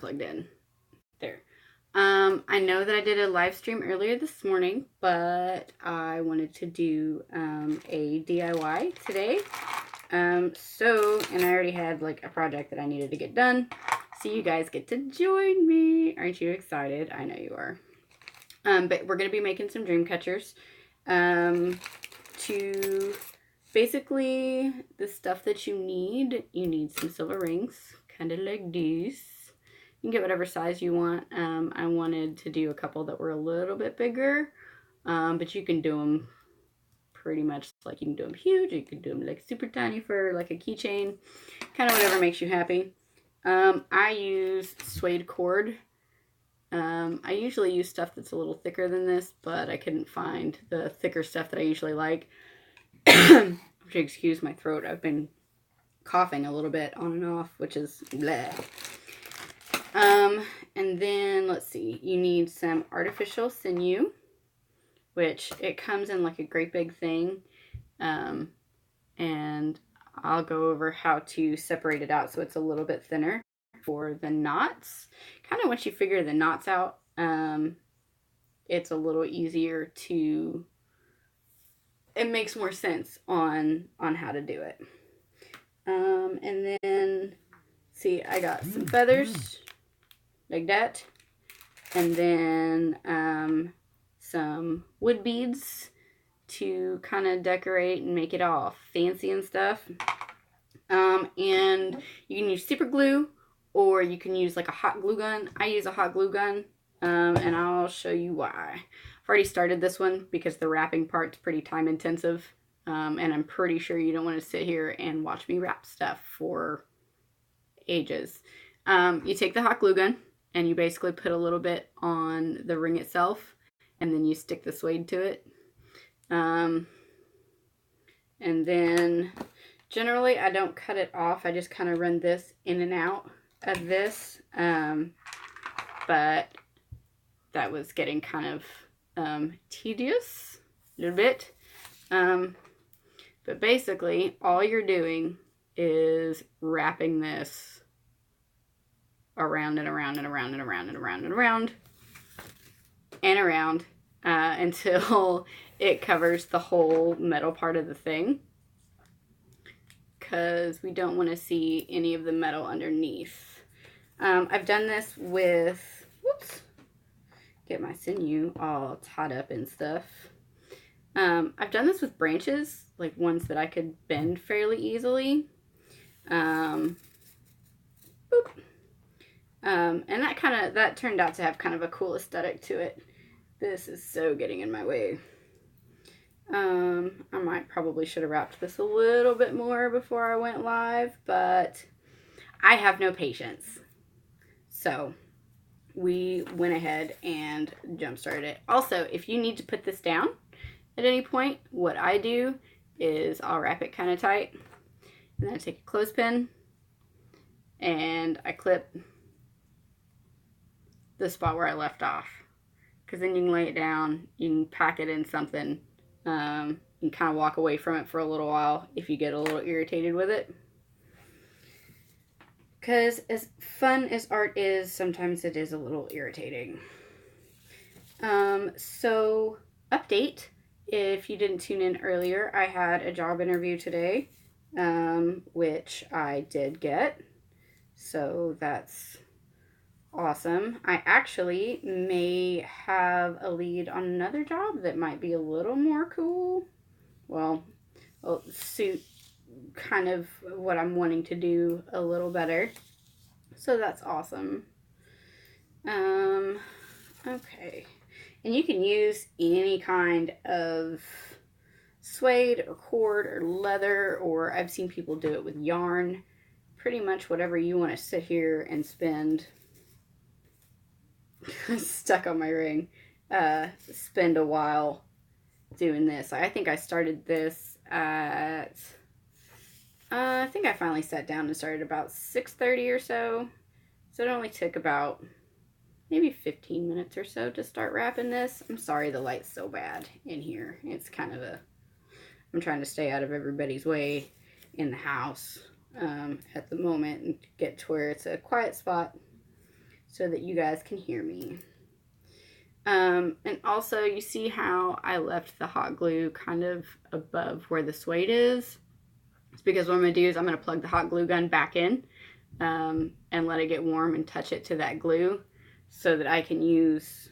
plugged in. There. I know that I did a live stream earlier this morning, but I wanted to do a DIY today. And I already had like a project that I needed to get done. So you guys get to join me. Aren't you excited? I know you are. But we're going to be making some dream catchers. To basically the stuff that you need some silver rings, kind of like these. You can get whatever size you want. I wanted to do a couple that were a little bit bigger, but you can do them pretty much like you can do them huge. You can do them like super tiny for like a keychain, kind of whatever makes you happy. I use suede cord. I usually use stuff that's a little thicker than this, but I couldn't find the thicker stuff that I usually like. Excuse my throat. I've been coughing a little bit on and off, which is bleh. And then let's see, you need some artificial sinew, which it comes in like a great big thing. And I'll go over how to separate it out so it's a little bit thinner for the knots. Kind of once you figure the knots out, it's a little easier to, it makes more sense on how to do it. And then, see, I got some feathers, like that. And then some wood beads to kind of decorate and make it all fancy and stuff. And you can use super glue, or you can use like a hot glue gun. I use a hot glue gun, and I'll show you why. I've already started this one because the wrapping part's pretty time intensive, and I'm pretty sure you don't want to sit here and watch me wrap stuff for ages. You take the hot glue gun and you basically put a little bit on the ring itself, and then you stick the suede to it. And then generally I don't cut it off. I just kind of run this in and out of this. But that was getting kind of tedious a little bit. But basically all you're doing is wrapping this around and around and around and around and around and around and around until it covers the whole metal part of the thing, because we don't want to see any of the metal underneath. I've done this with, whoops, get my sinew all tied up and stuff. I've done this with branches, like ones that I could bend fairly easily. And that turned out to have kind of a cool aesthetic to it. This is so getting in my way. I might probably should have wrapped this a little bit more before I went live, but I have no patience. So we went ahead and jump started it. Also, if you need to put this down at any point, what I do is I'll wrap it kind of tight, and then I take a clothespin and I clip the spot where I left off, because then you can lay it down, you can pack it in something, you can kind of walk away from it for a little while if you get a little irritated with it. Because as fun as art is, sometimes it is a little irritating. So, update, if you didn't tune in earlier, I had a job interview today, which I did get. So that's awesome. I actually may have a lead on another job that might be a little more cool. Well, suit kind of what I'm wanting to do a little better. So that's awesome. Okay. And you can use any kind of suede or cord or leather, or I've seen people do it with yarn. Pretty much whatever you want to sit here and spend stuck on my ring, spend a while doing this. I think I started this at, I think I finally sat down and started about 6:30 or so. So it only took about maybe 15 minutes or so to start wrapping this. I'm sorry the light's so bad in here. It's kind of I'm trying to stay out of everybody's way in the house at the moment and get to where it's a quiet spot. so that you guys can hear me. And also, you see how I left the hot glue kind of above where the suede is? It's because what I'm going to do is I'm going to plug the hot glue gun back in and let it get warm and touch it to that glue so that I can use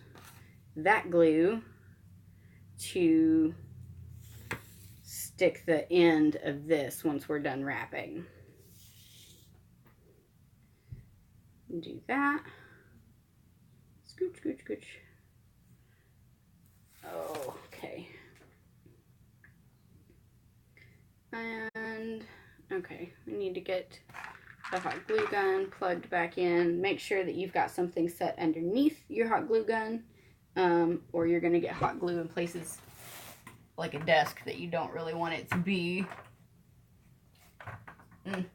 that glue to stick the end of this once we're done wrapping. Do that. Scooch, scooch, scooch. Oh, okay. And, okay, we need to get the hot glue gun plugged back in. Make sure that you've got something set underneath your hot glue gun, or you're going to get hot glue in places like a desk that you don't really want it to be. If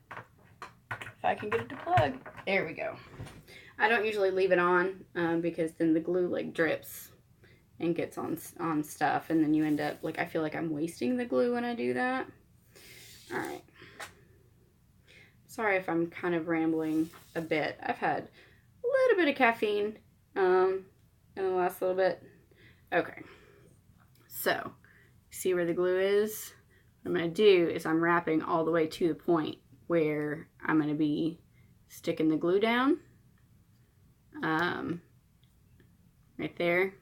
I can get it to plug. There we go. I don't usually leave it on because then the glue like drips and gets on stuff, and then you end up, like, I feel like I'm wasting the glue when I do that. Alright. Sorry if I'm kind of rambling a bit. I've had a little bit of caffeine in the last little bit. Okay. So, see where the glue is? What I'm going to do is I'm wrapping all the way to the point where I'm going to be sticking the glue down. Right there.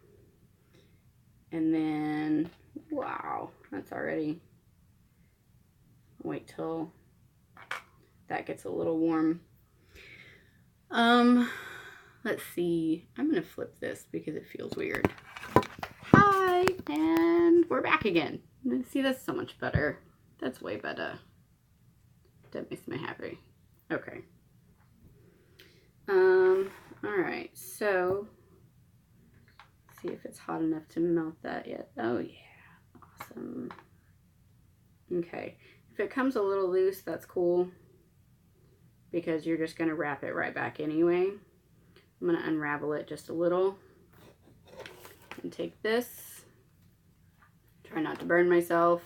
And then, wow, that's already, wait till that gets a little warm. Let's see, I'm gonna flip this because it feels weird. Hi, and we're back again. See, that's so much better. That's way better. That makes me happy. Okay. All right, so see if it's hot enough to melt that yet. Oh yeah, awesome. Okay, if it comes a little loose, that's cool because you're just gonna wrap it right back anyway. I'm gonna unravel it just a little and take this. Try not to burn myself.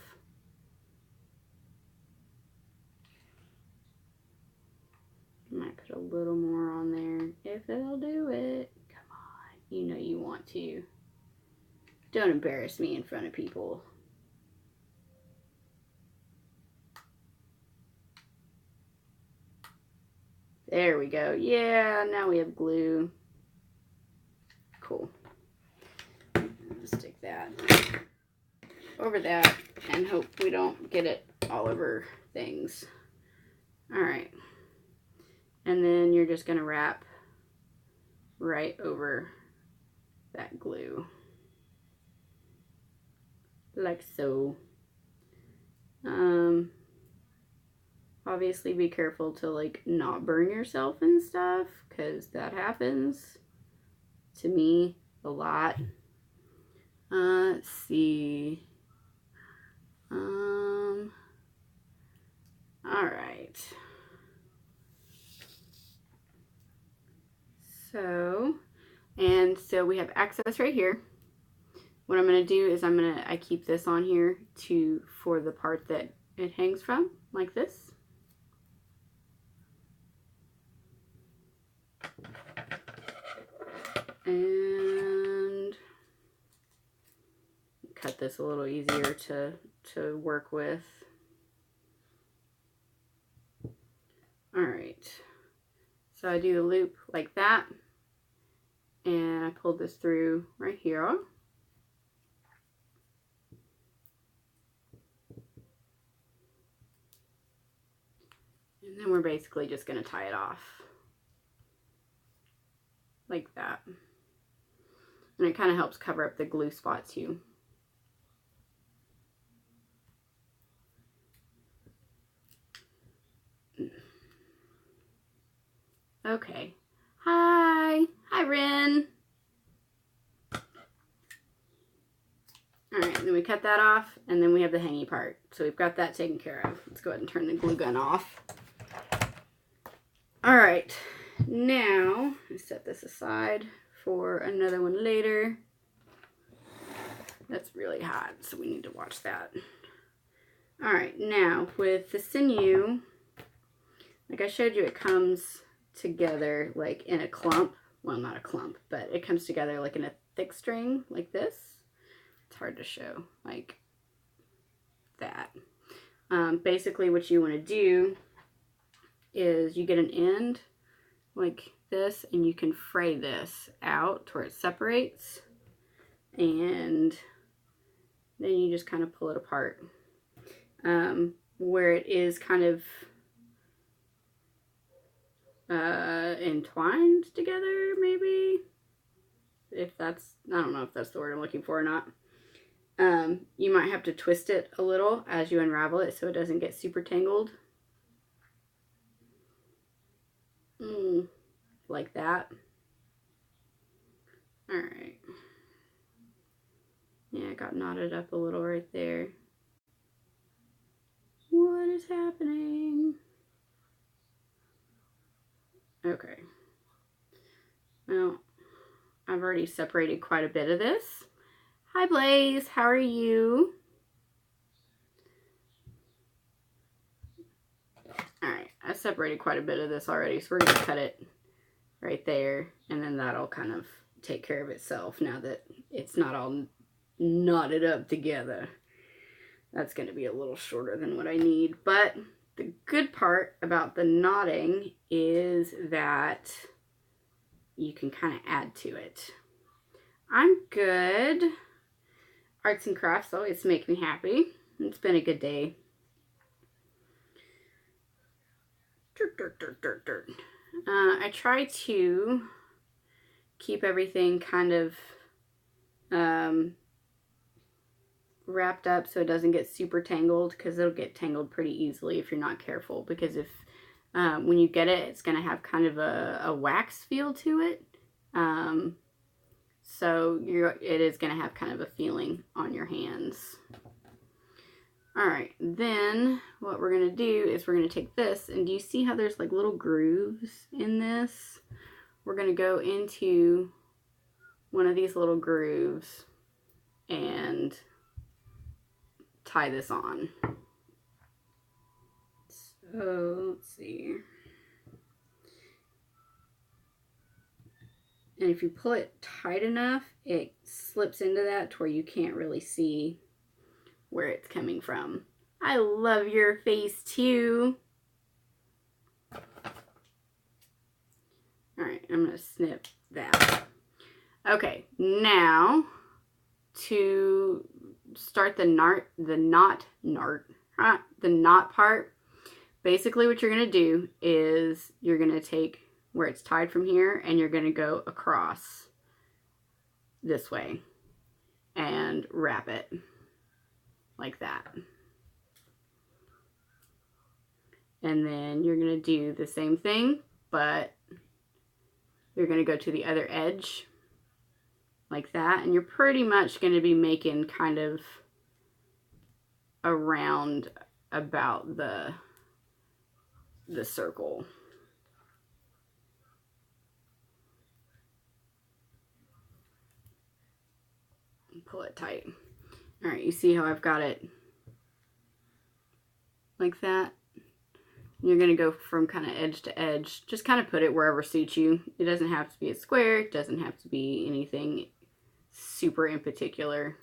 I might put a little more on there if it'll do it. Come on, you know you want to. Don't embarrass me in front of people. There we go. Yeah, now we have glue. Cool. Just stick that over that and hope we don't get it all over things. All right. And then you're just going to wrap right over that glue. Like so. Obviously be careful to like not burn yourself and stuff, because that happens to me a lot. Let's see. All right. So we have access right here. What I'm going to do is I keep this on here for the part that it hangs from, like this. And cut this a little easier to work with. All right. So I do the loop like that, and I pulled this through right here. And then we're basically just going to tie it off like that. And it kind of helps cover up the glue spot too. Okay. Hi. Hi, Rin. All right, then we cut that off, and then we have the hangy part. So we've got that taken care of. Let's go ahead and turn the glue gun off. All right, now I set this aside for another one later. That's really hot, so we need to watch that. All right, now with the sinew, like I showed you, it comes together like in a clump well, not a clump, but it comes together like in a thick string like this. It's hard to show, like that. Basically what you want to do is you get an end like this, and you can fray this out to where it separates, and then you just kind of pull it apart. Where it is kind of entwined together, maybe, if that's, I don't know if that's the word I'm looking for or not. You might have to twist it a little as you unravel it so it doesn't get super tangled. Like that. Alright. Yeah, it got knotted up a little right there. What is happening? Okay. Well, I've already separated quite a bit of this. Hi Blaze, how are you? Alright, I separated quite a bit of this already, so we're going to cut it right there, and then that'll kind of take care of itself now that it's not all knotted up together. That's going to be a little shorter than what I need, but the good part about the knotting is that you can kind of add to it. I'm good. Arts and crafts always make me happy. It's been a good day. I try to keep everything kind of wrapped up so it doesn't get super tangled, because it'll get tangled pretty easily if you're not careful, because if when you get it, it's going to have kind of a wax feel to it. So it is going to have kind of a feeling on your hands. Alright, then what we're going to do is we're going to take this, and do you see how there's like little grooves in this? We're going to go into one of these little grooves and tie this on. So, let's see. And if you pull it tight enough, it slips into that to where you can't really see where it's coming from. I love your face too. Alright, I'm going to snip that. Okay, now to start the knot part, basically what you're going to do is you're going to take where it's tied from here, and you're going to go across this way and wrap it like that. And then you're going to do the same thing, but you're going to go to the other edge like that, and you're pretty much going to be making kind of around about the circle. Pull it tight. All right, you see how I've got it like that? You're going to go from kind of edge to edge. Just kind of put it wherever suits you. It doesn't have to be a square. It doesn't have to be anything super in particular.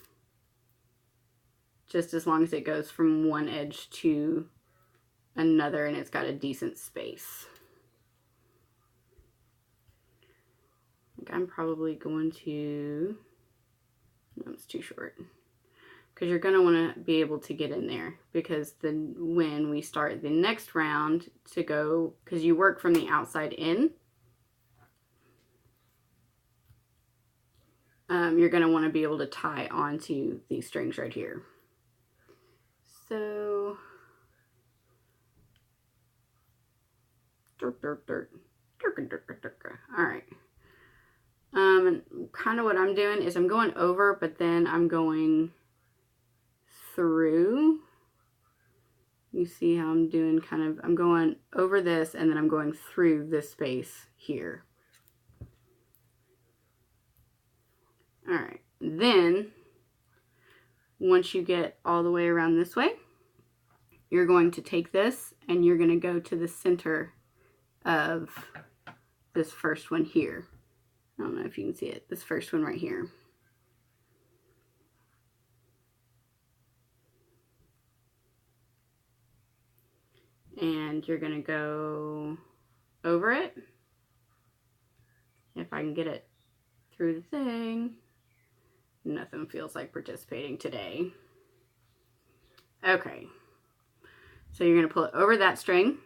Just as long as it goes from one edge to another and it's got a decent space. I'm probably going to... No, it's too short. Because you're going to want to be able to get in there. Because then when we start the next round to go... Because you work from the outside in. You're going to want to be able to tie onto these strings right here. So... Alright. And kind of what I'm doing is I'm going over, but then I'm going through. You see how I'm doing kind of, I'm going over this and then I'm going through this space here. Alright, then once you get all the way around this way, you're going to take this and you're going to go to the center of this first one here. don't know if you can see it, this first one right here. And you're gonna go over it. If I can get it through the thing. Nothing feels like participating today. Okay. So you're gonna pull it over that string.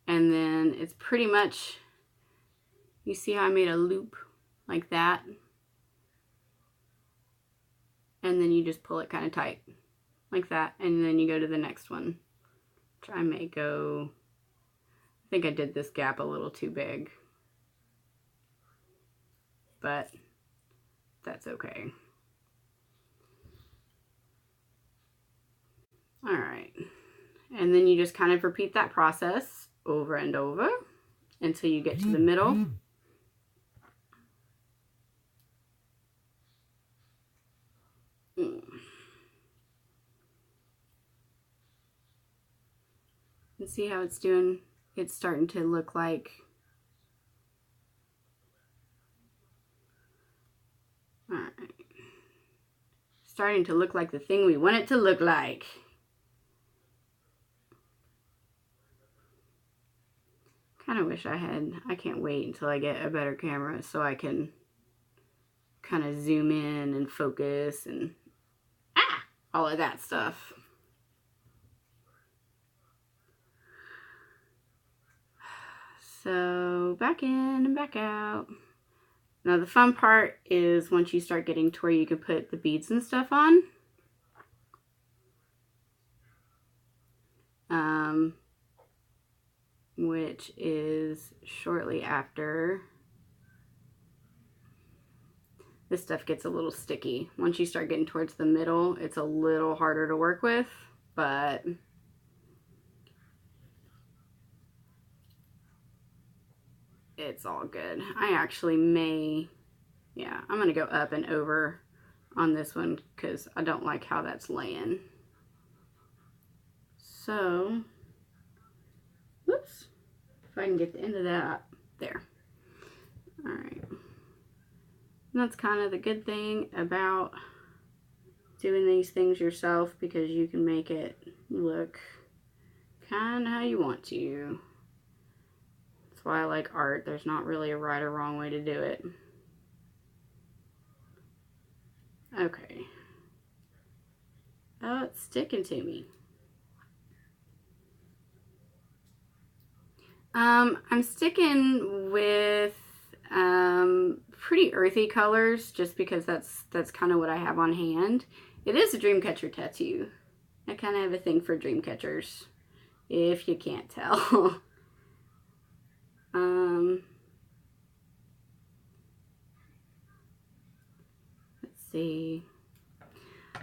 And then it's pretty much, you see how I made a loop like that? And then you just pull it kind of tight like that. And then you go to the next one, which I may go, I think I did this gap a little too big, but that's okay. All right. And then you just kind of repeat that process over and over until you get to the middle. And see how it's doing? It's starting to look like, all right, starting to look like the thing we want it to look like. Kind of wish I can't wait until I get a better camera so I can kind of zoom in and focus and all of that stuff. So back in and back out. Now the fun part is once you start getting to where you can put the beads and stuff on. Which is shortly after. This stuff gets a little sticky. Once you start getting towards the middle, it's a little harder to work with, but it's all good. I actually may, yeah, I'm gonna go up and over on this one because I don't like how that's laying. So, whoops, if I can get the end of that, there. All right. And that's kind of the good thing about doing these things yourself, because you can make it look kind of how you want to. That's why I like art. There's not really a right or wrong way to do it. Okay. Oh, it's sticking to me. I'm sticking with pretty earthy colors just because that's kind of what I have on hand. It is a dreamcatcher tattoo. I kind of have a thing for dreamcatchers, if you can't tell. Let's see.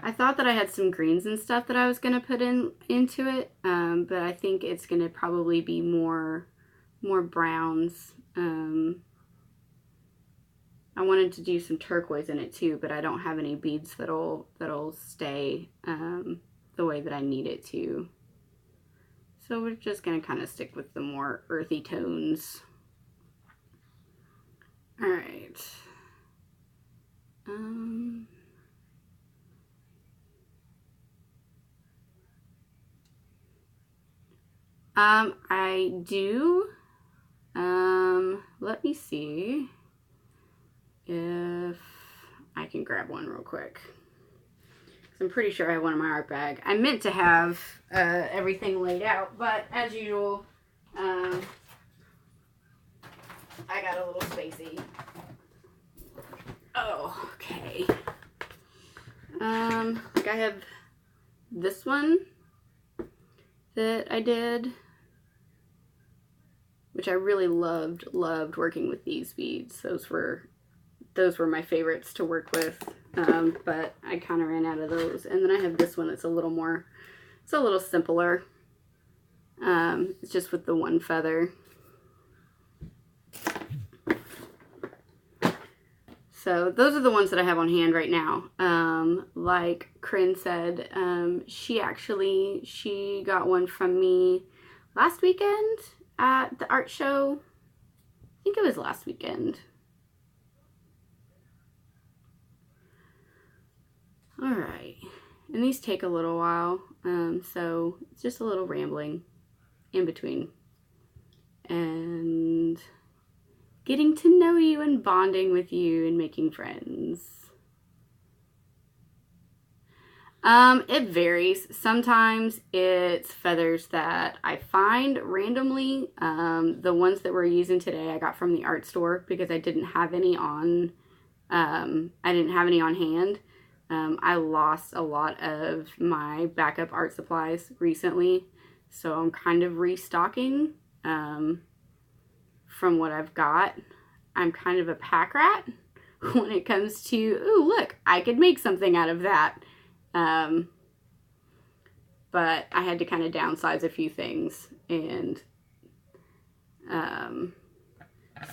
I thought that I had some greens and stuff that I was gonna put into it, but I think it's gonna probably be more browns. I wanted to do some turquoise in it too, but I don't have any beads that'll stay the way that I need it to. So we're just gonna kind of stick with the more earthy tones. All right. I do. Let me see if I can grab one real quick. I'm pretty sure I have one in my art bag. I meant to have everything laid out, but as usual, I got a little spacey. Oh, okay. Like I have this one that I did, which I really loved working with these beads. Those were my favorites to work with, but I kind of ran out of those. And then I have this one that's a little more, it's a little simpler. It's just with the one feather. So those are the ones that I have on hand right now. Like Corinne said, she got one from me last weekend. at the art show. I think it was last weekend. All right, and these take a little while, so it's just a little rambling in between and getting to know you and bonding with you and making friends. It varies. Sometimes it's feathers that I find randomly. The ones that we're using today I got from the art store because I didn't have any on hand. I lost a lot of my backup art supplies recently, so I'm kind of restocking from what I've got. I'm kind of a pack rat when it comes to, ooh, look, I could make something out of that. But I had to kind of downsize a few things, and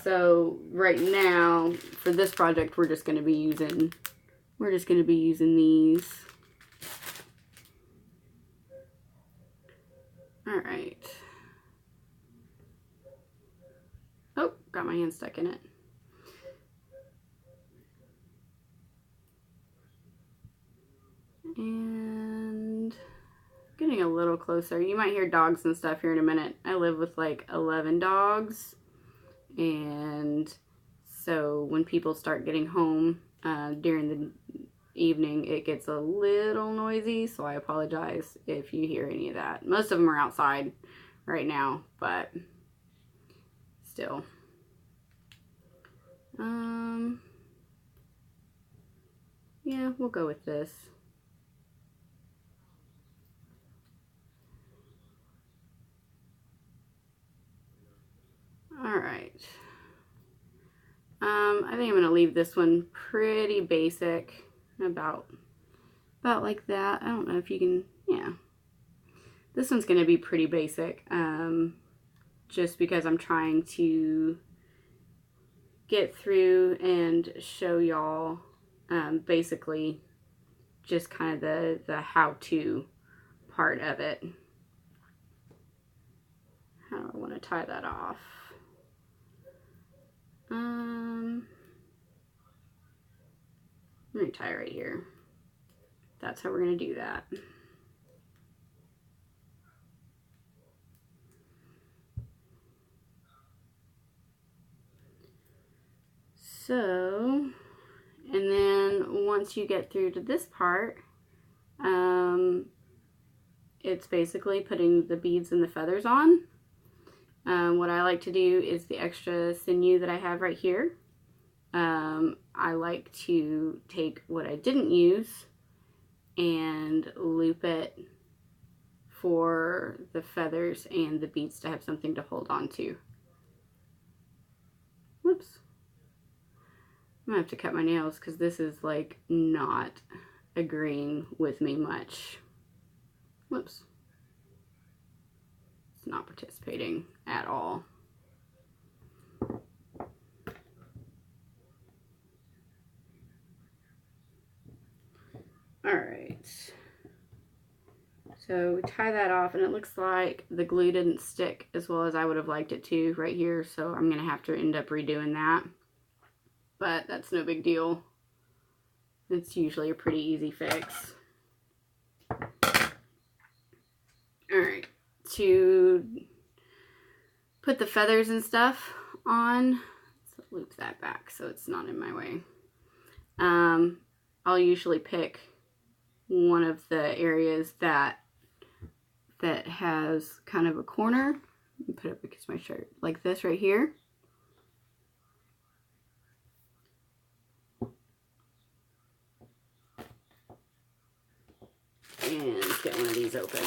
so right now for this project we're just going to be using these. All right. Oh, got my hand stuck in it. And getting a little closer. You might hear dogs and stuff here in a minute. I live with like 11 dogs, and so when people start getting home during the evening, it gets a little noisy, so I apologize if you hear any of that. Most of them are outside right now, but still. Yeah, we'll go with this. All right. I think I'm gonna leave this one pretty basic, about like that. I don't know if you can, yeah. This one's gonna be pretty basic, just because I'm trying to get through and show y'all basically just kind of the how-to part of it. How do I want to tie that off? I'm going to tie it right here. That's how we're going to do that. So, and then once you get through to this part, it's basically putting the beads and the feathers on. What I like to do is the extra sinew that I have right here. I like to take what I didn't use and loop it for the feathers and the beads to have something to hold on to. Whoops. I'm gonna have to cut my nails because this is like not agreeing with me much. Whoops. It's not participating at all. All right. So we tie that off, and it looks like the glue didn't stick as well as I would have liked it to right here, so I'm gonna have to end up redoing that. But that's no big deal. It's usually a pretty easy fix. Alright, to put the feathers and stuff on, let's loop that back so it's not in my way. I'll usually pick one of the areas that has kind of a corner and put it up against my shirt, like this right here. And let's get one of these open.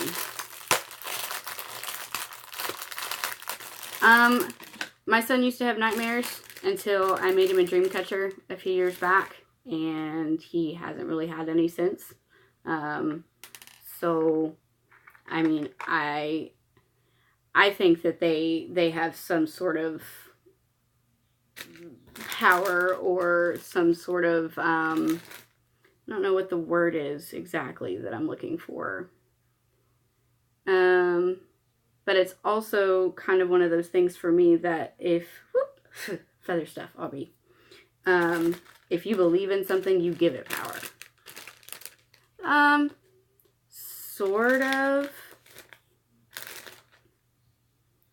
My son used to have nightmares until I made him a dream catcher a few years back, and he hasn't really had any since. So, I mean, I think that they have some sort of power or some sort of, I don't know what the word is exactly that I'm looking for. But it's also kind of one of those things for me that if, whoop, feather stuff, I'll be. If you believe in something, you give it power. Sort of.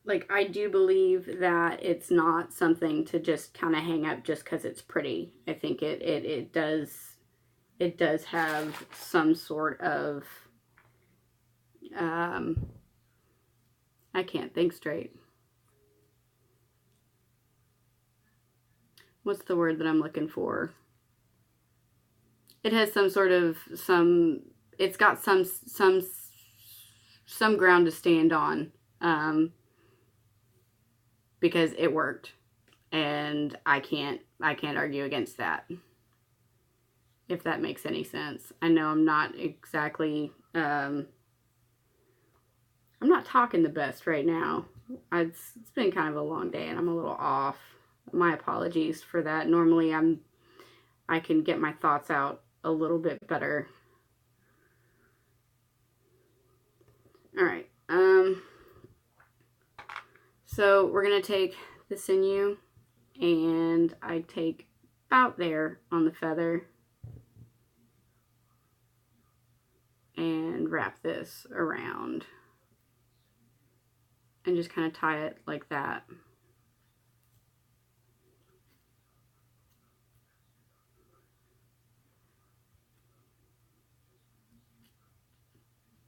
Like, I do believe that it's not something to just kind of hang up just because it's pretty. I think it does have some sort of, I can't think straight. What's the word that I'm looking for? It has some sort of, it's got some ground to stand on, because it worked, and I can't argue against that, if that makes any sense. I know I'm not exactly, I'm not talking the best right now. It's been kind of a long day and I'm a little off. My apologies for that. Normally I can get my thoughts out a little bit better. All right. So we're going to take the sinew, and I take about there on the feather and wrap this around and just kind of tie it like that.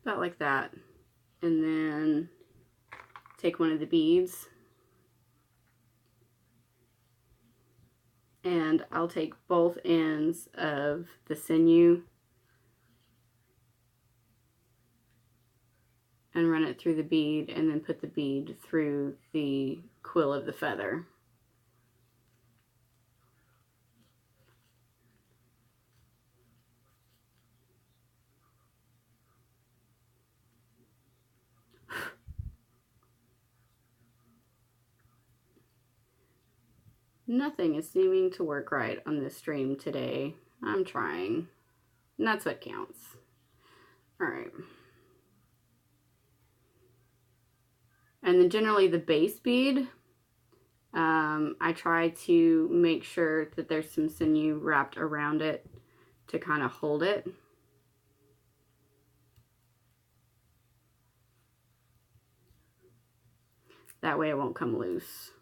About like that. And then take one of the beads, and I'll take both ends of the sinew and run it through the bead, and then put the bead through the quill of the feather. Nothing is seeming to work right on this stream today. I'm trying. And that's what counts. All right. And then generally the base bead, I try to make sure that there's some sinew wrapped around it to kind of hold it. That way it won't come loose.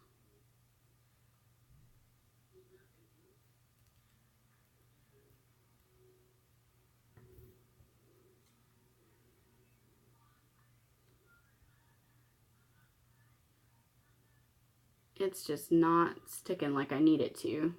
It's just not sticking like I need it to.